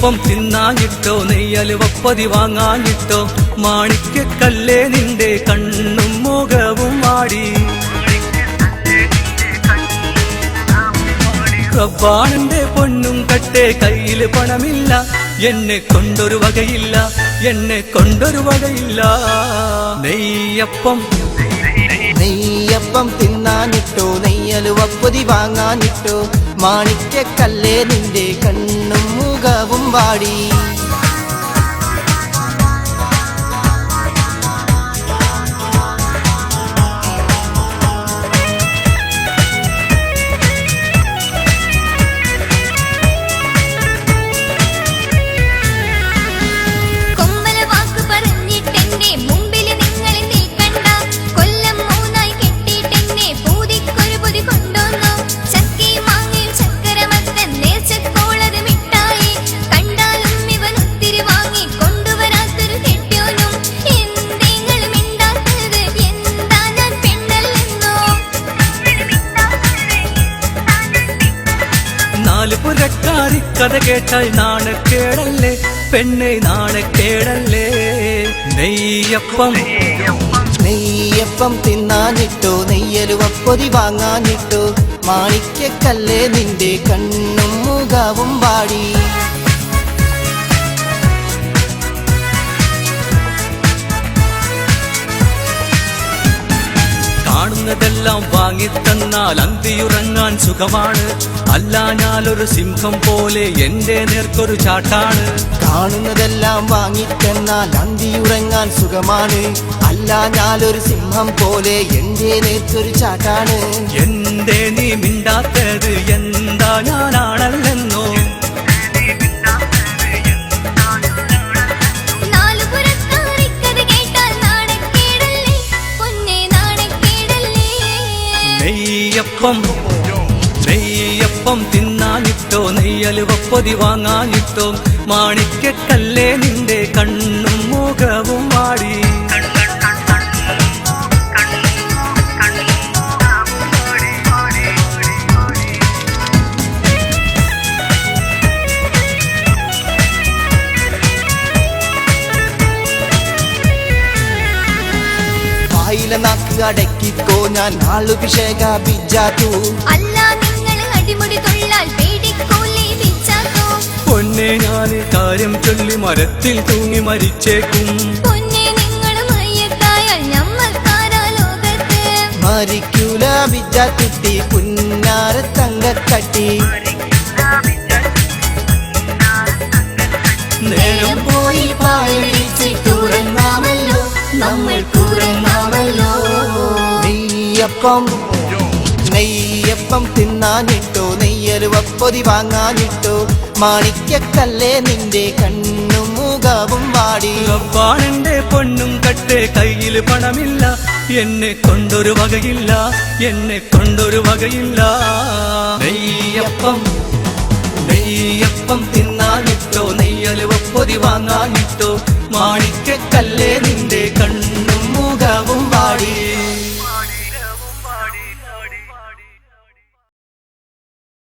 നെയ്യപ്പം തിന്നാഞ്ഞിട്ടോ നെയ്യലുവപ്പതി വാങ്ങാഞ്ഞിട്ടോ മാണിക്യക്കല്ലേ നിന്റെ കണ്ണും മുഖവും വാടി റബ്ബാണെന്റെ പൊന്നും കട്ടേ കയ്യില് പണമില്ല എന്നെ കൊണ്ടൊരു വകയില്ല എന്നെ കൊണ്ടൊരു വകയില്ല നെയ്യപ്പം നെയ്യപ്പം തിന്നാനിട്ടോ നെയ്യലുവപ്പൊതി വാങ്ങാനിട്ടോ മാണിക്യക്കല്ലേ നിന്റെ കണ്ണും മുഖവും വാടി കഥ കേട്ടാൽ നാണക്കേടല്ലേ പെണ്ണെ നാണക്കേടല്ലേ നെയ്യപ്പം നെയ്യപ്പം തിന്നാനിട്ടോ നെയ്യലുവപ്പൊതി വാങ്ങാനിട്ടോ മാണിക്യക്കല്ലേ നിന്റെ കണ്ണും മുഖവും വാടി കാണുന്നതെല്ലാം വാങ്ങിത്തന്നാൽ അന്തിയുറങ്ങാൻ സുഖമാണ് അല്ലാഞ്ഞാലൊരു സിംഹം പോലെ എന്റെ നേർക്കൊരു ചാട്ടാണ് കാണുന്നതെല്ലാം വാങ്ങിത്തന്നാൽ അന്തിയുറങ്ങാൻ സുഖമാണ് അല്ലാഞ്ഞാലൊരു സിംഹം പോലെ എന്റെ നേർക്കൊരു ചാട്ടാണ് എന്തേ നീ മിണ്ടാത്തത് എന്താ ഞാനാണല്ലെന്നോ നെയ്യപ്പം നെയ്യപ്പം തിന്നാനിട്ടോ നെയ്യലുവപ്പൊതി വാങ്ങാനിട്ടോ മാണിക്യക്കല്ലേ നിന്റെ കണ്ണും മുഖവും വാടി നാക്ക് അടക്കിക്കോ ഞാൻ ആളുഭിഷേക ബിജാത്തു പൊന്നെ ഞാന് കാര്യം ചൊല്ലി മരത്തിൽ തൂങ്ങി മരിച്ചേക്കും മരിക്കൂല ബിജാത്തുട്ടി പുന്നാര തങ്കക്കട്ടി നേരം പോയി പായടിച്ചിട്ടുറങ്ങാമല്ലോ നമ്മൾ കൂറങ്ങാമല്ലോ നെയ്യപ്പം നെയ്യപ്പം തിന്നാനിട്ടോ നെയ്യലുവപ്പൊതി വാങ്ങാനിട്ടോ മാണിക്യക്കല്ലേ നിന്റെ കണ്ണും മുഖവും വാടി റബ്ബാണെന്റെ പൊന്നും കട്ടേ കയ്യില് പണമില്ല എന്നെ കൊണ്ടൊരു വകയില്ല എന്നെ കൊണ്ടൊരു വകയില്ല നെയ്യപ്പം നെയ്യപ്പം തിന്നാനിട്ടോ നെയ്യലുവപ്പൊതി വാങ്ങാനിട്ടോ മാണിക്യക്കല്ലേ നിന്റെ കണ്ണും മുഖവും വാടി